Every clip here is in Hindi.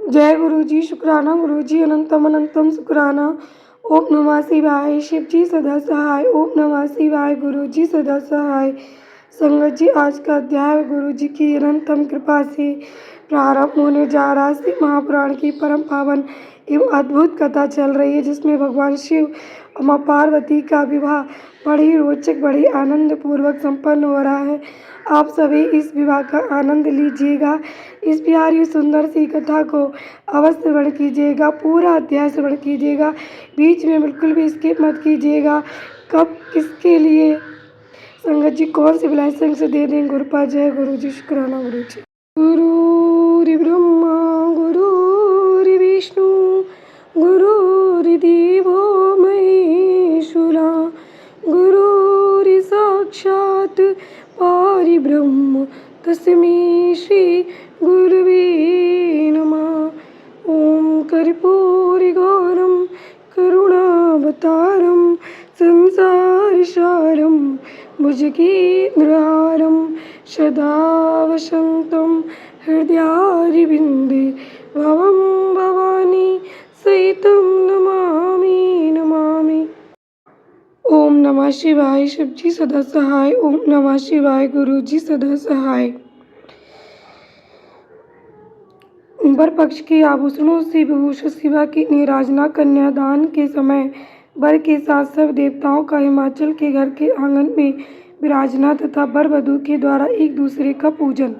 जय गुरु जी, शुक्राना गुरु जी, अनंतम अनंतम शुक्राना। ओम नमः शिवाय। शिव जी सदा सहाय। ओम नमः शिवाय। गुरु जी सदा सहाय। संगत जी, आज का अध्याय गुरु जी की अनंतम कृपा से प्रारंभ होने जा रहा है। श्री महापुराण की परम पावन एवं अद्भुत कथा चल रही है, जिसमें भगवान शिव और माँ पार्वती का विवाह बड़ी रोचक, बड़ी आनंद पूर्वक संपन्न हो रहा है। आप सभी इस विवाह का आनंद लीजिएगा। इस प्यारी सुंदर सी कथा को अवश्य श्रवण कीजिएगा, पूरा अध्याय श्रवण कीजिएगा, बीच में बिल्कुल भी स्किप मत कीजिएगा। कब किसके लिए संगत जी कौन सी ब्लेसिंग से दे दें गुरुपा। जय गुरु जी, शुक्राना गुरु जी। गुरुर् ब्रह्मा गुरुर् विष्णु गुरुर्देवो महेश्वरा गुरुर् साक्षात् परब्रह्म तस्मै श्री गुरवे नमः। ओम कर्पूरगौरं करुणावतारं संसारसारं भुजगेन्द्रहारं सदा वसन्तं हृदयारविन्दे भवं भवानी सहितं नमामि नमामि। ओम नमः शिवाय। शिव जी सदा सहाय। ओम नमः शिवाय। गुरु जी सदा सहाय। वर पक्ष के आभूषणों से विभूषित शिवा की नीराजना कन्यादान के समय वर के साथ सब देवताओं का हिमाचल के घर के आंगन में विराजना तथा वर वधू के द्वारा एक दूसरे का पूजन।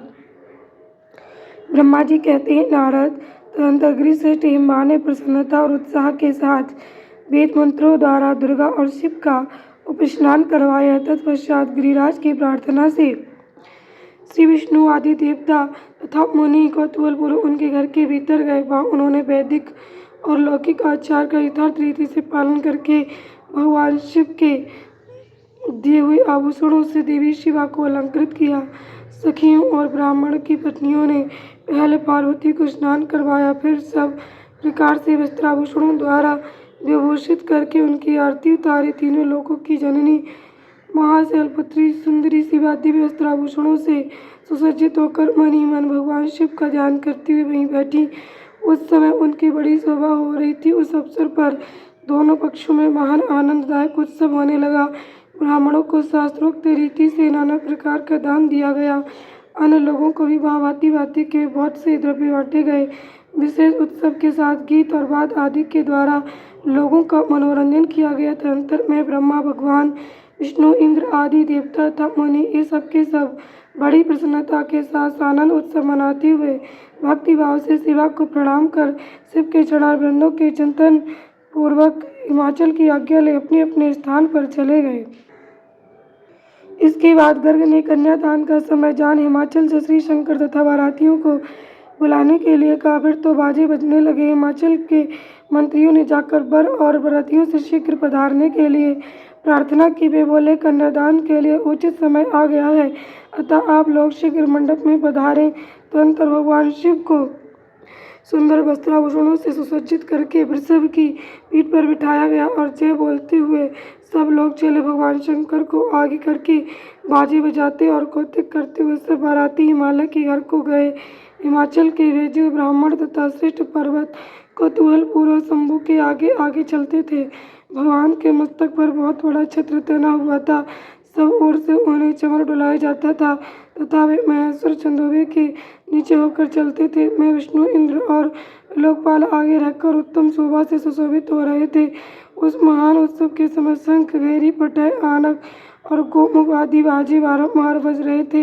ब्रह्मा जी कहते हैं, नारद तदंतर्गिरि श्रेष्ठ हिमवान ने प्रसन्नता और उत्साह के साथ वेद मंत्रों द्वारा दुर्गा और शिव का उपस्नान करवाया। तत्पश्चात गिरिराज की प्रार्थना से श्री विष्णु आदि देवता तथा मुनि कौतूहलपूर्वक उनके घर के भीतर गए। वहाँ उन्होंने वैदिक और लौकिक आचार का यथार्थ रीति से पालन करके भगवान शिव के दिए हुए आभूषणों से देवी शिवा को अलंकृत किया। सखियों और ब्राह्मण की पत्नियों ने पहले पार्वती को स्नान करवाया, फिर सब प्रकार से वस्त्राभूषणों द्वारा विभूषित करके उनकी आरती उतारी। तीनों लोकों की जननी महाशैलपुत्री सुंदरी शिवा दिव्य वस्त्राभूषणों से सुसज्जित होकर मन ही मन भगवान शिव का ध्यान करती हुई वहीं बैठी। उस समय उनकी बड़ी शोभा हो रही थी। उस अवसर पर दोनों पक्षों में महान आनंददायक उत्सव होने लगा। ब्राह्मणों को शास्त्रोक्त रीति से नाना प्रकार का दान दिया गया। अन्य लोगों को भी वहाँ भांति भांति के बहुत से द्रव्य बांटे गए। विशेष उत्सव के साथ गीत और वाद आदि के द्वारा लोगों का मनोरंजन किया गया। तदनंतर में ब्रह्मा, भगवान विष्णु, इंद्र आदि देवता तथा मुनि ये सब के सब बड़ी प्रसन्नता के साथ आनंद उत्सव मनाते हुए भक्ति भाव से शिवा को प्रणाम कर शिव के चरणारविंदों के चिंतन पूर्वक हिमाचल की आज्ञा ले अपने अपने स्थान पर चले गए। इसके बाद गर्ग ने कन्यादान का समय जान हिमाचल से श्री शंकर तथा बारातियों को बुलाने के लिए कहा। फिर तो बाजे बजने लगे। हिमाचल के मंत्रियों ने जाकर वर और बारातियों से शीघ्र पधारने के लिए प्रार्थना की। वे बोले, कन्यादान के लिए उचित समय आ गया है, अतः आप लोग शीघ्र मंडप में पधारें। तुरंत भगवान शिव को सुंदर वस्त्राभूषणों से सुसज्जित करके वृषभ की पीठ पर बिठाया गया और जय बोलते हुए सब लोग चले। भगवान शंकर को आगे करके बाजे बजाते और कौतुक करते हुए सब बाराती हिमालय के घर को गए। हिमाचल के वेजी ब्राह्मण तथा श्रेष्ठ पर्वत कौतूहल पूर्वक शंभू के आगे आगे चलते थे। भगवान के मस्तक पर बहुत बड़ा छत्र तना हुआ था। सब ओर से उन्हें चमर डुलाया जाता था तथा वे महेश्वर चंदोबे के नीचे होकर चलते थे। मैं विष्णु, इंद्र और लोकपाल आगे रहकर उत्तम शोभा से सुशोभित हो रहे थे। उस महान उत्सव के समय शंख, भेरी, पटय, आनक और गोमुख आदि बाजे बारंबार बज रहे थे।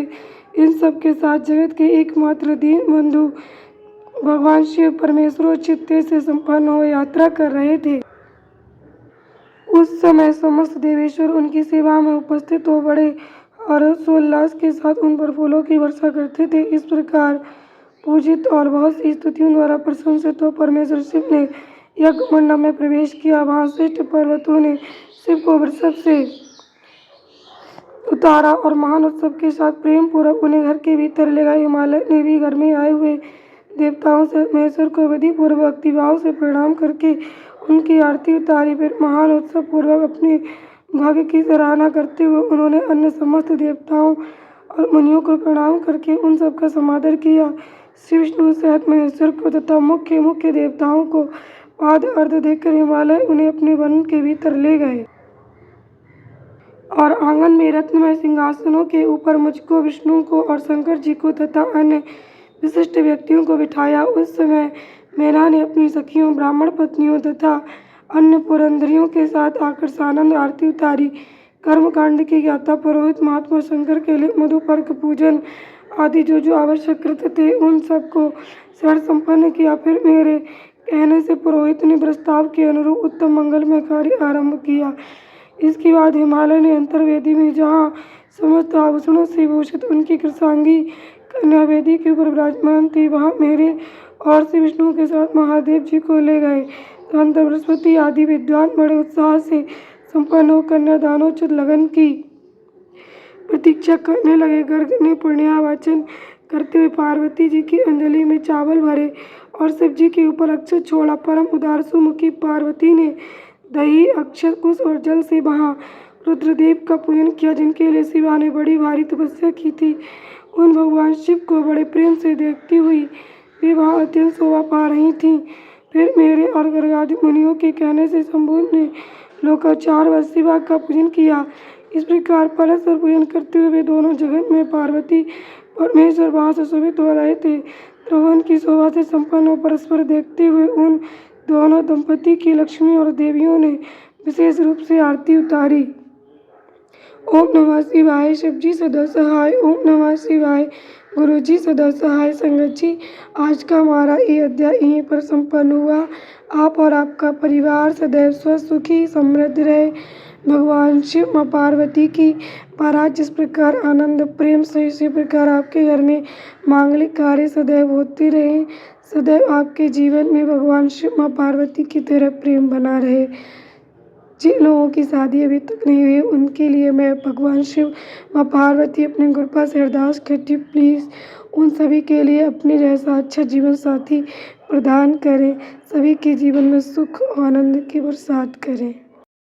इन सब के साथ जगत के एकमात्र दीन बंधु भगवान शिव परमेश्वरोचित से संपन्न हो यात्रा कर रहे थे। उस समय समस्त देवेश्वर उनकी सेवा में उपस्थित हो बड़े हर्षोल्लास के साथ उन पर फूलों की वर्षा करते थे। इस प्रकार पूजित और बहुत सी स्तुतियों द्वारा प्रशंसित हो परमेश्वर शिव ने यज्ञ मंडप में प्रवेश किया। वहाँ श्रेष्ठ पर्वतों ने शिव को वृषभ से उतारा और महान उत्सव के साथ प्रेम पूर्वक उन्हें घर के भीतर ले गए। हिमालय ने भी घर में आए हुए देवताओं से महेश्वर को विधि पूर्वक भक्तिभाव से प्रणाम करके उनकी आरती उतारी। फिर महान उत्सव पूर्वक अपने भाग्य की सराहना करते हुए उन्होंने अन्य समस्त देवताओं और मुनियों को प्रणाम करके उन सब का समादर किया। श्री विष्णु सहित महेश्वर को तथा मुख्य देवताओं को पाद अर्घ देकर हिमालय उन्हें अपने वन के भीतर ले गए और आंगन में रत्नमय सिंहासनों के ऊपर मुझको, विष्णु को और शंकर जी को तथा अन्य विशिष्ट व्यक्तियों को बिठाया। उस समय मेरा ने अपनी सखियों, ब्राह्मण पत्नियों तथा अन्य पुरंदरियों के साथ आकर सानंद आरती उतारी। कर्मकांड की ज्ञाता पुरोहित महात्मा शंकर के लिए मधुपर्क पूजन आदि जो आवश्यक कृत्य थे उन सबको षण संपन्न किया। फिर मेरे कहने से पुरोहित ने प्रस्ताव के अनुरूप उत्तम मंगलमय कार्य आरंभ किया। इसके बाद हिमालय ने अंतर्वेदी में, जहाँ समस्त आभूषणों से भूषित उनकी कृष्णांगी कन्या वेदी के ऊपर विराजमान थी, वहाँ मेरे और श्री विष्णु के साथ महादेव जी को ले गए। तदंतर बृहस्पति आदि विद्वान बड़े उत्साह से संपन्न हो कन्यादानोचित लगन की प्रतीक्षा करने लगे। गर्ग ने पुण्यावाचन करते हुए पार्वती जी की अंजलि में चावल भरे और शिव जी के ऊपर अक्षत छोड़ा। परम उदार सुमुखी पार्वती ने दही, अक्षत, कुश और जल से वहाँ रुद्रदेव का पूजन किया, जिनके लिए शिवा ने बड़ी भारी तपस्या की थी। उन भगवान शिव को बड़े प्रेम से देखती हुई वे वहाँ अत्यंत शोभा पा रही थीं। फिर मेरे और गर्गादि मुनियों के कहने से शंभु ने लोकाचार व शिवा का पूजन किया। इस प्रकार परस्पर पूजन करते हुए वे दोनों जगत में पार्वती परमेश्वर वहाँ सुशोभित हो रहे थे। त्रिभुवन की शोभा से संपन्न और परस्पर देखते हुए उन दोनों दंपति की लक्ष्मी और देवियों ने विशेष रूप से आरती उतारी। ओम नमः शिवाय। शिव जी सदा सहाय। ओम नमः शिवाय। गुरु जी सदा सहाय। संगत जी, आज का हमारा ये अध्याय यहीं पर संपन्न हुआ। आप और आपका परिवार सदैव स्वस्थ, सुखी, समृद्ध रहे। भगवान शिव, माँ पार्वती की बारात जिस प्रकार आनंद प्रेम से, इसी प्रकार आपके घर में मांगलिक कार्य सदैव होते रहे। सदैव आपके जीवन में भगवान शिव, माँ पार्वती की तरह प्रेम बना रहे। जिन लोगों की शादी अभी तक नहीं हुई उनके लिए मैं भगवान शिव, माँ पार्वती अपनी कृपा से अरदास करती हूँ, प्लीज़ उन सभी के लिए अपने जैसा अच्छा जीवन साथी प्रदान करें। सभी के जीवन में सुख और आनंद की बरसात करें।